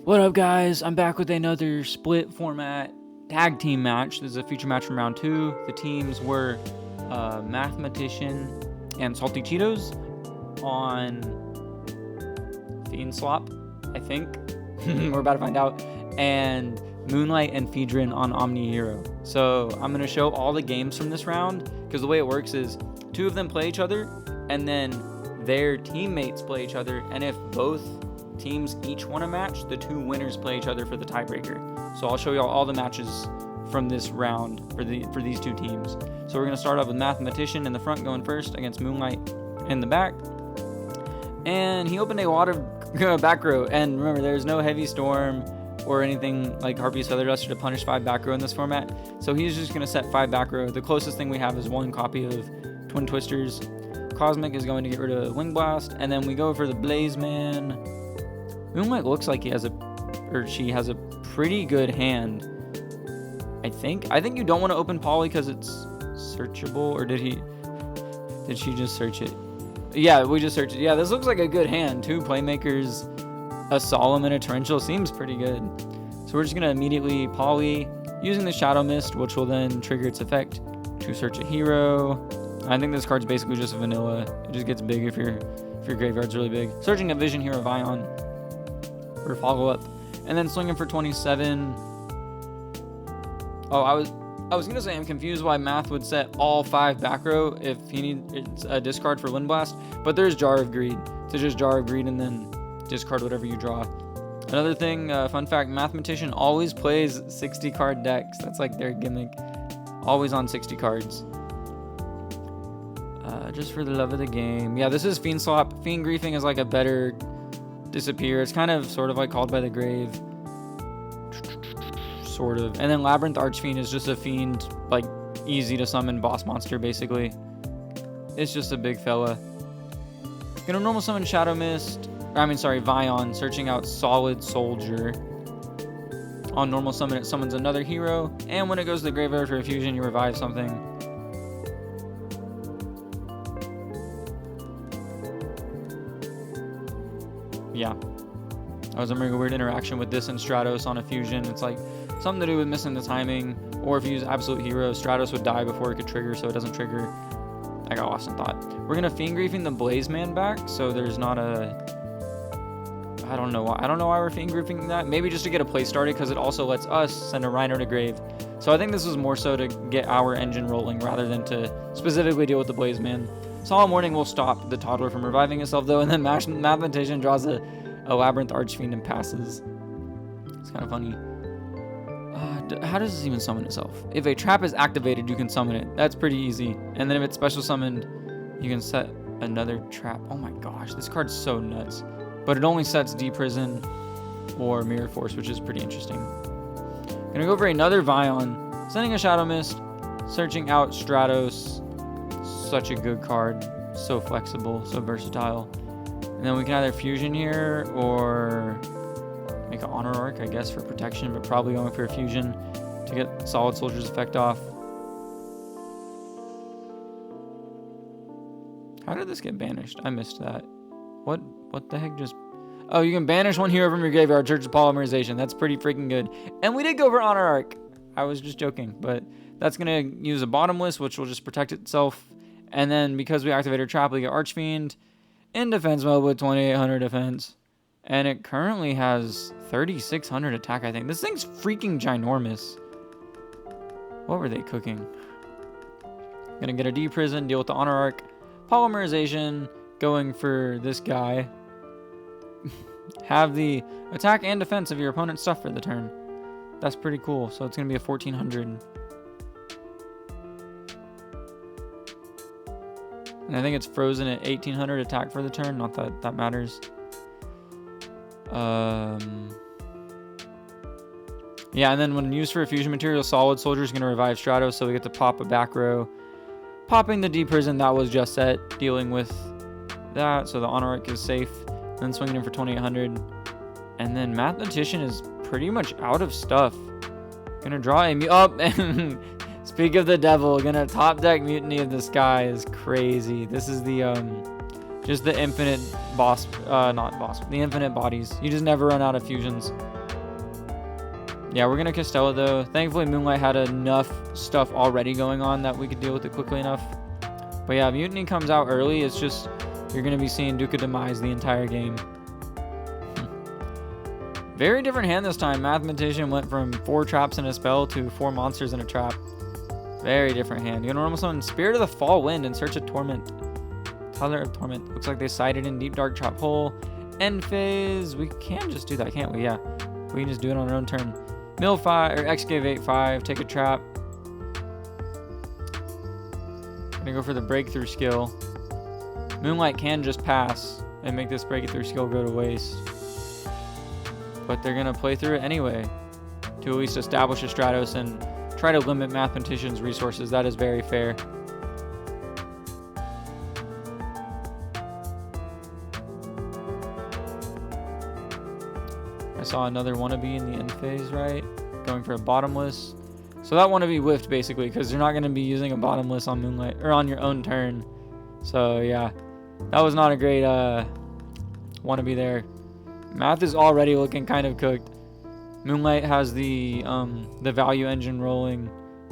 What up, guys? I'm back with another split format tag team match. This is a feature match from round 2. The teams were Mathematician and Salty Cheetos on Fiend Slop, I think. We're about to find out. And Moonlight and Phaedron on Omni Hero. So I'm going to show all the games from this round, because the way it works is 2 of them play each other, and then their teammates play each other, and if both teams each won a match, the 2 winners play each other for the tiebreaker. So I'll show you all the matches from this round for these 2 teams. So we're going to start off with Mathematician in the front going first against Moonlight in the back. And he opened a lot of back row, and remember, there's no Heavy Storm or anything like Harpy's Feather Duster to punish 5 back row in this format. So he's just going to set 5 back row. The closest thing we have is 1 copy of Twin Twisters. Cosmic is going to get rid of Wing Blast, and then we go for the Blaze Man. Moonlight looks like she has a pretty good hand. I think you don't want to open Poly because it's searchable, or did she just search it? Yeah, we just searched it. Yeah, this looks like a good hand. 2 Playmakers, a Solemn, and a Torrential seems pretty good. So we're just gonna immediately Poly using the Shadow Mist, which will then trigger its effect to search a hero. I think this card's basically just a vanilla. It just gets big if your graveyard's really big. Searching a Vision Hero Vion for follow-up, and then swinging for 27. Oh, I was gonna say I'm confused why Math would set all 5 back row if he needs a discard for Wind Blast, but there's Jar of Greed. So just Jar of Greed and then discard whatever you draw. Another thing, fun fact, Mathematician always plays 60 card decks. That's like their gimmick. Always on 60 cards. Just for the love of the game. Yeah, this is Fiend Slop. Fiend Griefing is like a better disappear. It's kind of sort of like Called by the Grave. Sort of. And then Labyrinth Archfiend is just a fiend, like easy to summon boss monster basically. It's just a big fella. Gonna normal summon Shadow Mist. Vion, searching out Solid Soldier. On normal summon, it summons another hero, and when it goes to the graveyard for a fusion, you revive something. Yeah. That was a really weird interaction with this and Stratos on a fusion. It's like something to do with missing the timing, or if you use Absolute Hero, Stratos would die before it could trigger, so it doesn't trigger. I got lost in thought. We're gonna Fiend Griefing the Blaze Man back, so there's not a... I don't know why we're Fiend Griefing that. Maybe just to get a play started, because it also lets us send a Rhino to grave. So I think this was more so to get our engine rolling rather than to specifically deal with the Blaze Man. Solemn Warning will stop the Toddler from reviving himself though, and then Mathematician draws a Labyrinth Archfiend and passes. It's kind of funny. How does this even summon itself? If a trap is activated, you can summon it. That's pretty easy. And then if it's special summoned, you can set another trap. Oh my gosh, this card's so nuts. But it only sets D-Prison or Mirror Force, which is pretty interesting. Gonna go for another Vion, sending a Shadow Mist, searching out Stratos. Such a good card. So flexible, so versatile. And then we can either fusion here or make an Honor Arc, I guess, for protection, but probably going for a fusion to get Solid Soldier's effect off. How did this get banished? I missed that. What the heck just... Oh, you can banish 1 hero from your graveyard, Church of Polymerization. That's pretty freaking good. And we did go for Honor Arc. I was just joking, but that's going to use a Bottomless, which will just protect itself. And then because we activated Trap, we get Archfiend in defense mode with 2800 defense. And it currently has 3600 attack, I think. This thing's freaking ginormous. What were they cooking? Gonna get a D-Prison, deal with the Honor Arc. Polymerization, going for this guy. Have the attack and defense of your opponent's stuff for the turn. That's pretty cool. So it's gonna be a 1400. And I think it's frozen at 1800 attack for the turn. Not that that matters. Yeah, and then when used for a fusion material, Solid Soldier is going to revive Stratos, so we get to pop a back row. Popping the D-Prison that was just set, dealing with that, so the Honor Arc is safe. Then swinging in for 2800. And then Mathematician is pretty much out of stuff. Gonna draw a... and speak of the devil, gonna top deck Mutiny of the Sky is crazy. This is the, just the infinite boss, not boss, the infinite bodies. You just never run out of fusions. Yeah, we're gonna Castella though. Thankfully, Moonlight had enough stuff already going on that we could deal with it quickly enough. But yeah, Mutiny comes out early. It's just you're gonna be seeing Duke of Demise the entire game. Very different hand this time. Mathematician went from 4 traps and a spell to 4 monsters and a trap. Very different hand. You're gonna normal summon Spirit of the Fall Wind and search a Torment. Toddler of Torment. Looks like they sided in Deep Dark Trap Hole. End phase. We can just do that, can't we? Yeah. We can just do it on our own turn. Mill 5 or excavate 5. Take a trap. Gonna go for the breakthrough skill. Moonlight can just pass and make this breakthrough skill go to waste. But they're gonna play through it anyway to at least establish a Stratos and try to limit Mathematician's resources. That is very fair. I saw another wannabe in the end phase, right? Going for a bottomless. So that wannabe whiffed basically because you're not going to be using a bottomless on Moonlight or on your own turn. So yeah, that was not a great wannabe there. Math is already looking kind of cooked. Moonlight has the value engine rolling,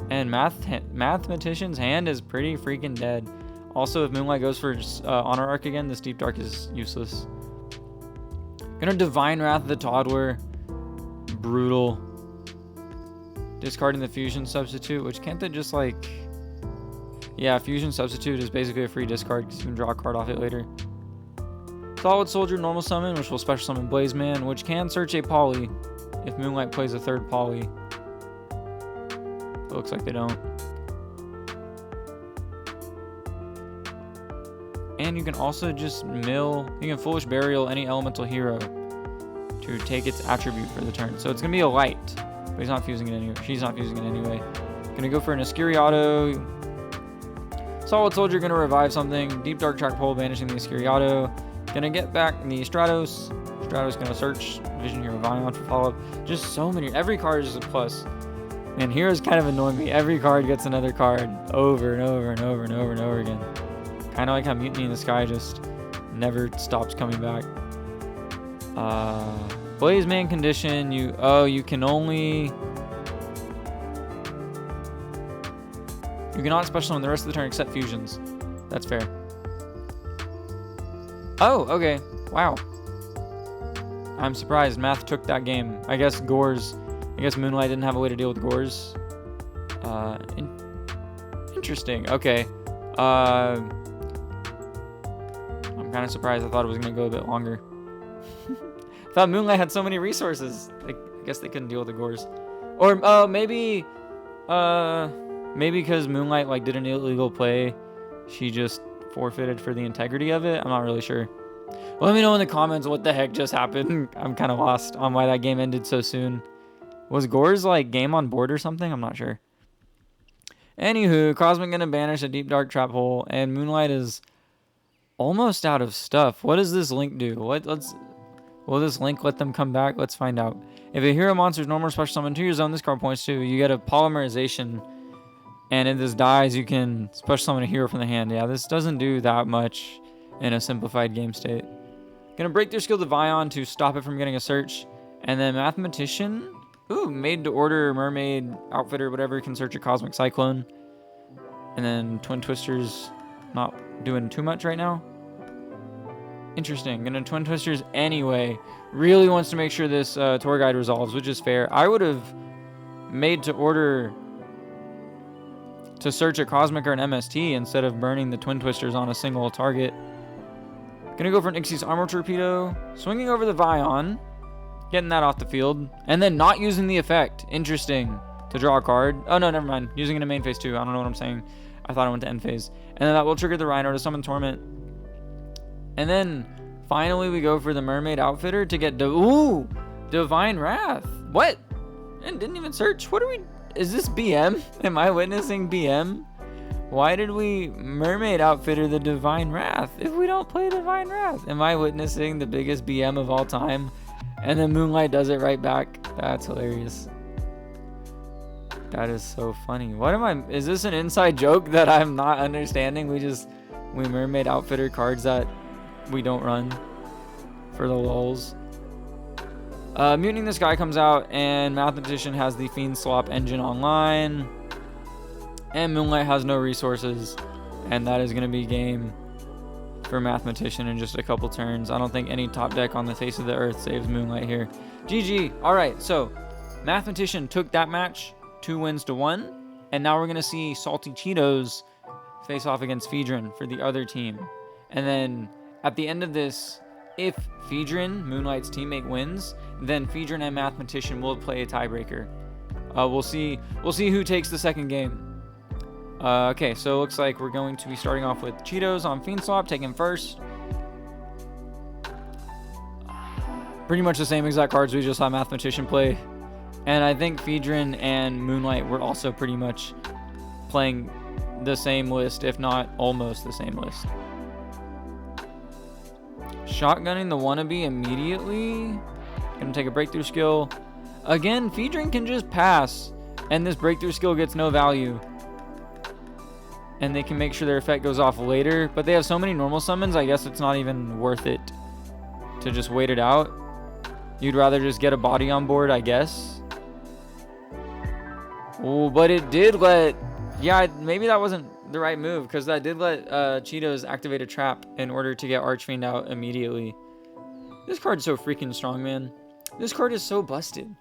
and Mathematician's hand is pretty freaking dead. Also, if Moonlight goes for Honor Arc again, this Deep Dark is useless. Gonna Divine Wrath the Toddler. Brutal. Discarding the Fusion Substitute, which can't they just like... Yeah, Fusion Substitute is basically a free discard because you can draw a card off it later. Solid Soldier Normal Summon, which will special summon Blaze Man, which can search a Poly if Moonlight plays a 3rd Poly. It looks like they don't. And you can also just mill, you can Foolish Burial any elemental hero to take its attribute for the turn. So it's going to be a light, but he's not fusing it anyway. She's not fusing it anyway. Going to go for an Escuriato. Solid Soldier going to revive something. Deep Dark Track Pole, banishing the Escuriato. Going to get back the Stratos. Stratos going to search Vision Hero Vion for follow-up. Just so many. Every card is a plus. Man, Heroes kind of annoying me. Every card gets another card over and over and over and over and over again. Kind of like how Mutiny in the Sky just never stops coming back. Blaze Man condition. You can only... You cannot special summon the rest of the turn except fusions. That's fair. Oh, okay. Wow. I'm surprised. Math took that game. I guess Moonlight didn't have a way to deal with Gores. Interesting. Okay. I'm kind of surprised. I thought it was going to go a bit longer. I thought Moonlight had so many resources. I guess they couldn't deal with the Gores. Or maybe because Moonlight like did an illegal play, she just forfeited for the integrity of it. I'm not really sure. Let me know in the comments what the heck just happened. I'm kind of lost on why that game ended so soon. Was Gores like game on board or something? I'm not sure. Anywho, Cosmic gonna banish a Deep Dark Trap Hole, and Moonlight is almost out of stuff. What does this link do? Will this link let them come back? Let's find out. If a hero monster is normal special summon to your zone, this card points to, you get a polymerization, and if this dies, you can special summon a hero from the hand. Yeah, this doesn't do that much in a simplified game state. Gonna break their skill to Vion to stop it from getting a search, and then Mathematician, made to order Mermaid Outfitter, whatever, can search a Cosmic Cyclone, and then Twin Twisters not doing too much right now. Interesting. Gonna Twin Twisters anyway. Really wants to make sure this tour guide resolves, which is fair. I would have made to order to search a Cosmic or an MST instead of burning the Twin Twisters on a single target. Gonna go for an Ixi's Armor Torpedo. Swinging over the Vion. Getting that off the field. And then not using the effect. Interesting. To draw a card. Oh, no, never mind. Using it in main phase too. I don't know what I'm saying. I thought I went to end phase. And then that will trigger the Rhino to summon Torment. And then finally we go for the Mermaid Outfitter to get Divine Wrath. What? And didn't even search. What are we... Is this BM? Am I witnessing BM? Why did we Mermaid Outfitter the Divine Wrath if we don't play Divine Wrath? Am I witnessing the biggest BM of all time? And then Moonlight does it right back. That's hilarious. That is so funny. What am I... Is this an inside joke that I'm not understanding? We Mermaid Outfitter cards that we don't run for the lulz. Mutinying this guy comes out, and Mathematician has the Fiend Slop engine online. And Moonlight has no resources. And that is going to be game for Mathematician in just a couple turns. I don't think any top deck on the face of the earth saves Moonlight here. GG. Alright, so Mathematician took that match 2 wins to 1. And now we're going to see Salty Cheetos face off against Fiendrin for the other team. And then at the end of this, if Fiendrin, Moonlight's teammate, wins, then Fiendrin and Mathematician will play a tiebreaker. We'll see who takes the second game. Okay, so it looks like we're going to be starting off with Cheetos on Fiend Slop, taking first. Pretty much the same exact cards we just saw Mathematician play. And I think Fiendrin and Moonlight were also pretty much playing the same list, if not almost the same list. Shotgunning the wannabe immediately. Gonna take a breakthrough skill. Again, Fiendrin can just pass, and this breakthrough skill gets no value. And they can make sure their effect goes off later, but they have so many normal summons, I guess it's not even worth it to just wait it out. You'd rather just get a body on board, I guess. Oh, but it did let... Yeah, maybe that wasn't the right move, because that did let Cheetos activate a trap in order to get Archfiend out immediately. This card is so freaking strong, man. This card is so busted.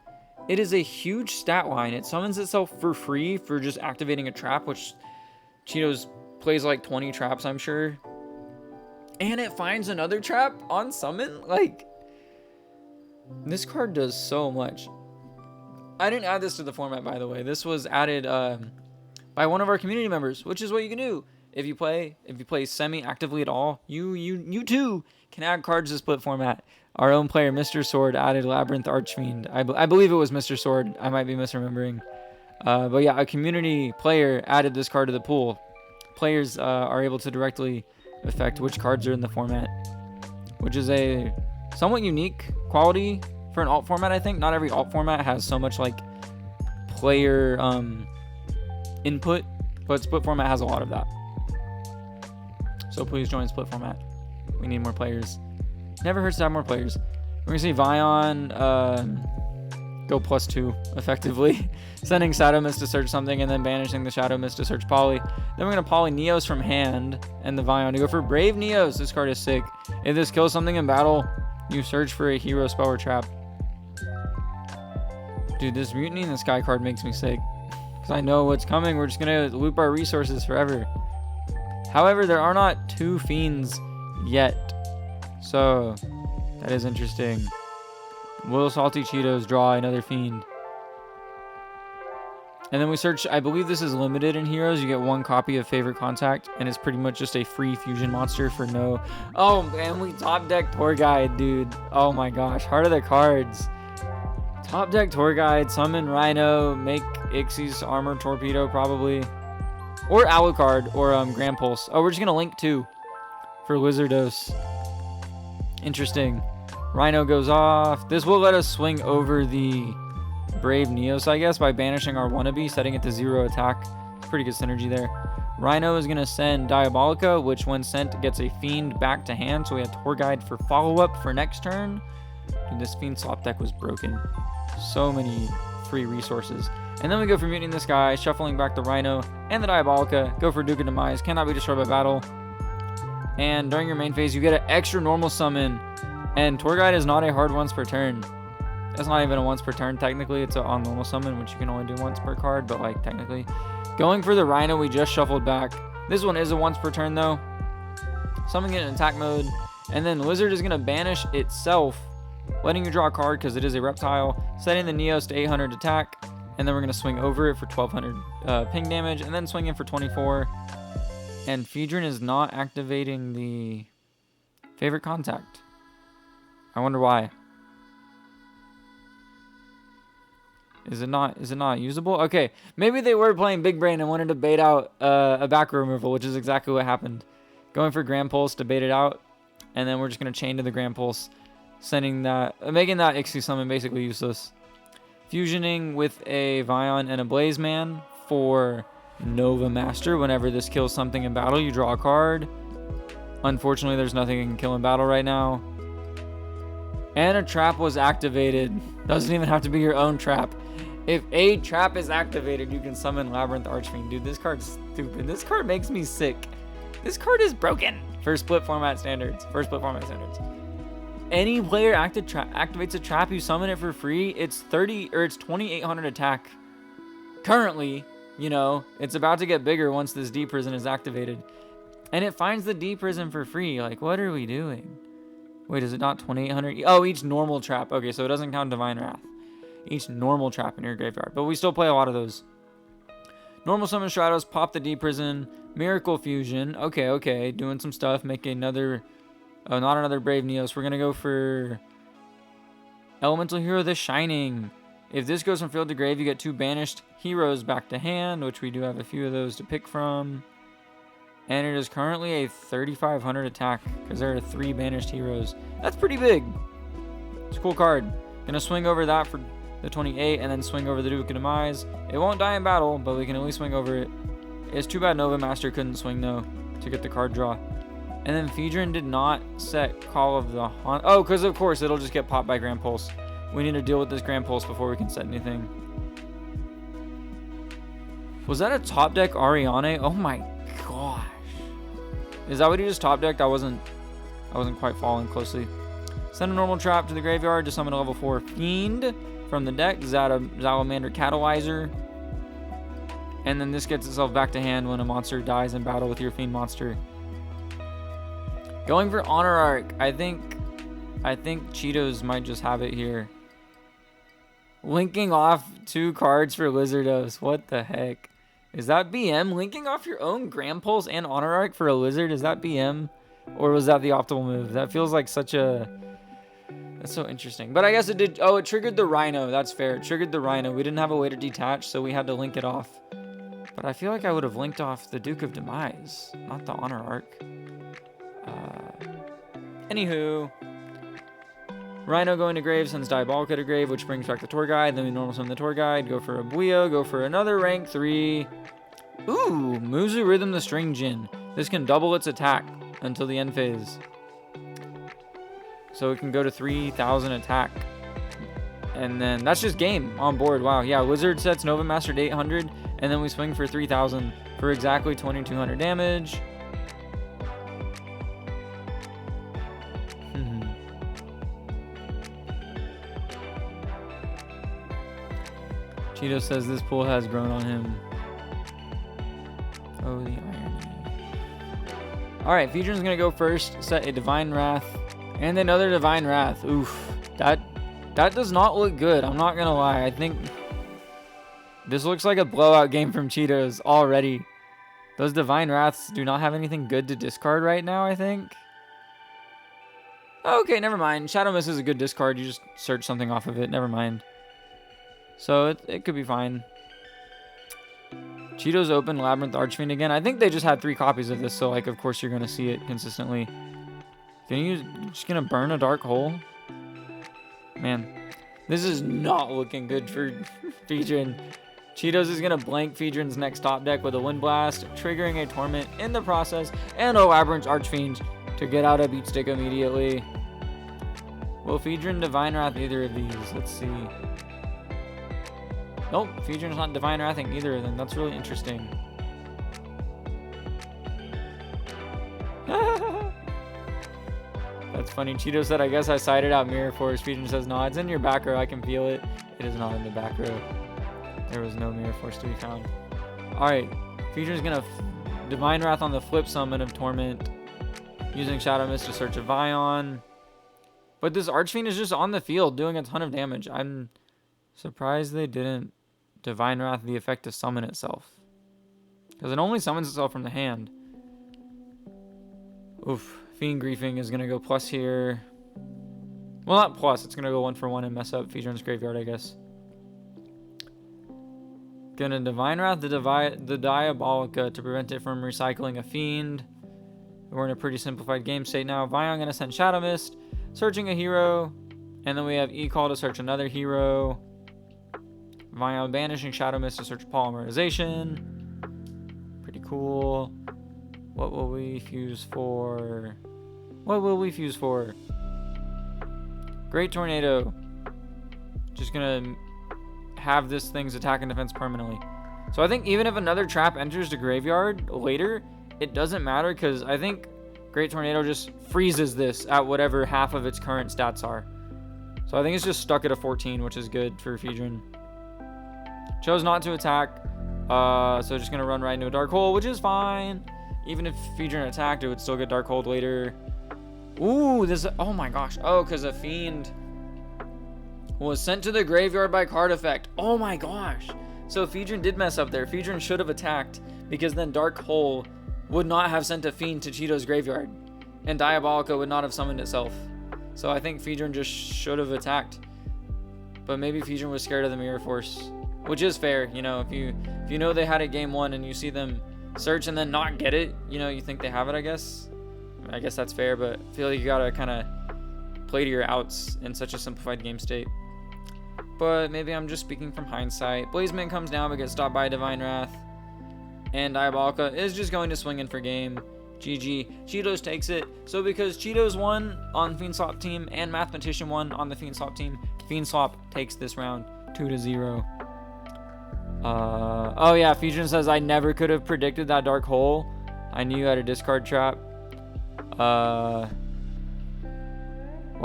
It is a huge stat line. It summons itself for free for just activating a trap, which Cheetos plays like 20 traps, I'm sure. And it finds another trap on summon? Like, this card does so much. I didn't add this to the format, by the way. This was added by one of our community members, which is what you can do. If you play semi-actively at all, you too can add cards to split format. Our own player, Mr. Sword, added Labyrinth Archfiend. I believe it was Mr. Sword. I might be misremembering. But yeah, a community player added this card to the pool. Players are able to directly affect which cards are in the format, which is a somewhat unique quality for an alt format, I think. Not every alt format has so much like player input, but split format has a lot of that. So please join split format. We need more players. Never hurts to have more players. We're gonna see Vion go +2 effectively, sending Shadow Mist to search something and then banishing the Shadow Mist to search Poly. Then we're gonna Poly Neos from hand and the Vion to go for Brave Neos. This card is sick. If this kills something in battle, you search for a hero, spell, or trap. Dude, this Mutiny in the Sky card makes me sick, because I know what's coming. We're just gonna loop our resources forever. However, there are not 2 Fiends yet, so that is interesting. Will Salty Cheetos draw another Fiend? And then we search, I believe this is limited in Heroes. You get 1 copy of Favorite Contact, and it's pretty much just a free fusion monster for no... Oh, man, we top deck Tour Guide, dude. Oh my gosh, heart of the cards. Top deck Tour Guide, summon Rhino, make Ixie's Armor Torpedo probably. Or Alucard, or Grand Pulse. Oh, we're just going to link 2 for Lizardos. Interesting. Rhino goes off. This will let us swing over the Brave Neos, I guess, by banishing our wannabe, setting it to 0 attack. Pretty good synergy there. Rhino is going to send Diabolica, which when sent gets a Fiend back to hand. So we have Tour Guide for follow-up for next turn. Dude, this Fiend Slop deck was broken. So many free resources. And then we go for Mutiny in the Sky, shuffling back the Rhino and the Diabolica. Go for Duke of Demise. Cannot be destroyed by battle. And during your main phase, you get an extra normal summon. And Tour Guide is not a hard once per turn. It's not even a once per turn, technically. It's on normal summon, which you can only do once per card, but like technically. Going for the Rhino, we just shuffled back. This one is a once per turn though. Summoning it in attack mode. And then Lizard is going to banish itself, letting you draw a card because it is a reptile, setting the Neos to 800 attack. And then we're going to swing over it for 1200 ping damage, and then swing in for 24. And Fiendrin is not activating the Favorite Contact. I wonder why. Is it not usable? Okay, maybe they were playing Big Brain and wanted to bait out a back row removal, which is exactly what happened. Going for Grand Pulse to bait it out, and then we're just gonna chain to the Grand Pulse, making that Ixie summon basically useless. Fusioning with a Vion and a Blaze Man for Nova Master. Whenever this kills something in battle, you draw a card. Unfortunately, there's nothing it can kill in battle right now. And a trap was activated. Doesn't even have to be your own trap. If a trap is activated, you can summon Labyrinth Archfiend. Dude, this card's stupid. This card makes me sick. This card is broken for split format standards. Any player activates a trap, you summon it for free. It's 2800 attack. Currently, you know, it's about to get bigger once this D prison is activated. And it finds the D prison for free. Like, what are we doing? Wait, is it not 2800? Oh, each normal trap. Okay, so it doesn't count Divine Wrath. Each normal trap in your graveyard. But we still play a lot of those. Normal summon Stratos, pop the D prison, Miracle Fusion. Okay, doing some stuff. Make another, not another Brave Neos. We're gonna go for Elemental Hero the Shining. If this goes from field to grave, you get 2 banished heroes back to hand, which we do have a few of those to pick from. And it is currently a 3500 attack because there are 3 banished heroes. That's pretty big. It's a cool card. Gonna swing over that for the 28 and then swing over the Duke of Demise. It won't die in battle, but we can at least swing over it. It's too bad Nova Master couldn't swing though to get the card draw. And then Phaedron did not set Call of the Haunt. Oh, because of course it'll just get popped by Grand Pulse. We need to deal with this Grand Pulse before we can set anything. Was that a top deck Ariane? Oh my gosh. Is that what he just top decked? I wasn't quite following closely. Send a normal trap to the graveyard to summon a level 4 Fiend from the deck. Salamander Catalyzer. And then this gets itself back to hand when a monster dies in battle with your Fiend monster. Going for Honor Arc. I think Cheetos might just have it here. Linking off 2 cards for Lizardos. What the heck? Is that BM? Linking off your own Grand Pulse and Honor Arc for a Lizard? Is that BM? Or was that the optimal move? That feels like such a... That's so interesting. But I guess it did... Oh, it triggered the Rhino. That's fair. It triggered the Rhino. We didn't have a way to detach, so we had to link it off. But I feel like I would have linked off the Duke of Demise, not the Honor Arc. Anywho... Rhino going to grave sends Diabolica to grave, which brings back the tour guide. Then we normal summon the tour guide. Go for a Buio. Go for another rank 3. Ooh, Muzu Rhythm the String Djinn. This can double its attack until the end phase. So it can go to 3000 attack. And then that's just game on board. Wow, yeah, Wizard sets Nova Master to 800. And then we swing for 3000 for exactly 2200 damage. Cheeto says this pool has grown on him. Oh, the irony. Alright, Phaedron's gonna go first. Set a Divine Wrath. And another Divine Wrath. Oof. That does not look good. I'm not gonna lie. I think this looks like a blowout game from Cheetos already. Those Divine Wraths do not have anything good to discard right now, I think. Okay, never mind. Shadow Mist is a good discard. You just search something off of it. Never mind. So it could be fine. Cheetos open Labyrinth Archfiend again. I think they just had 3 copies of this, so like of course you're gonna see it consistently. Just gonna burn a Dark Hole? Man, this is not looking good for Phaedron. Cheetos is gonna blank Phaedron's next top deck with a Wind Blast, triggering a Torment in the process, and a Labyrinth Archfiend to get out a Beat Stick immediately. Will Phaedron Divine Wrath either of these? Let's see. Nope, Phaedron's not Divine Wrathing either of them. That's really interesting. That's funny. Cheeto said, I guess I sided out Mirror Force. Phaedron says, no, it's in your back row. I can feel it. It is not in the back row. There was no Mirror Force to be found. Alright, Phaedron's going to Divine Wrath on the flip summon of Torment, using Shadow Mist to search a Vion. But this Archfiend is just on the field doing a ton of damage. I'm surprised they didn't Divine Wrath the effect to summon itself, because it only summons itself from the hand. Oof. Fiend Griefing is going to go plus here. Well, not plus. It's going to go 1 for 1 and mess up Phaedron's graveyard, I guess. Going to Divine Wrath the Diabolica to prevent it from recycling a Fiend. We're in a pretty simplified game state now. Vion going to send Shadow Mist, searching a hero. And then we have E-Call to search another hero. Vion banishing Shadow Mist to search Polymerization. Pretty cool. What will we fuse for? Great Tornado. Just gonna have this thing's attack and defense permanently. So I think even if another trap enters the graveyard later, it doesn't matter because I think Great Tornado just freezes this at whatever half of its current stats are. So I think it's just stuck at a 14, which is good for Fiendren. Chose not to attack, so just gonna run right into a Dark Hole, which is fine. Even if Fiendren attacked, it would still get Dark Hole later. Ooh, this, oh my gosh. Oh, because a Fiend was sent to the graveyard by card effect. Oh my gosh. So Fiendren did mess up there. Fiendren should have attacked because then Dark Hole would not have sent a Fiend to Cheeto's graveyard. And Diabolica would not have summoned itself. So I think Fiendren just should have attacked. But maybe Fiendren was scared of the Mirror Force. Which is fair, you know, if you know they had it game 1 and you see them search and then not get it, you know, you think they have it, I guess. I guess that's fair, but I feel like you gotta kind of play to your outs in such a simplified game state. But maybe I'm just speaking from hindsight. Blazeman comes down but gets stopped by Divine Wrath. And Diabolica is just going to swing in for game. GG. Cheetos takes it. So because Cheetos won on Fiend Slop team and Mathematician won on the Fiend Slop team, Fiend Slop takes this round 2-0. Oh yeah, Fiendren says I never could have predicted that Dark Hole. I knew you had a discard trap. Why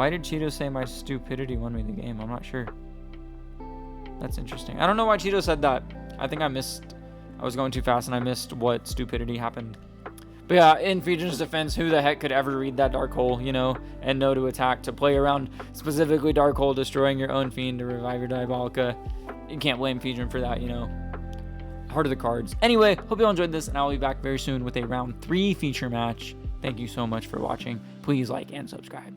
did Cheetos say my stupidity won me the game? I'm not sure. That's interesting. I don't know why Cheetos said that. I think I was going too fast and I missed what stupidity happened. But yeah, in Fiendren's defense, who the heck could ever read that Dark Hole, you know, and know to attack, to play around specifically Dark Hole, destroying your own Fiend to revive your Diabolica. You can't blame Fiendren for that, you know. Heart of the cards. Anyway, hope you all enjoyed this, and I'll be back very soon with a round 3 feature match. Thank you so much for watching. Please like and subscribe.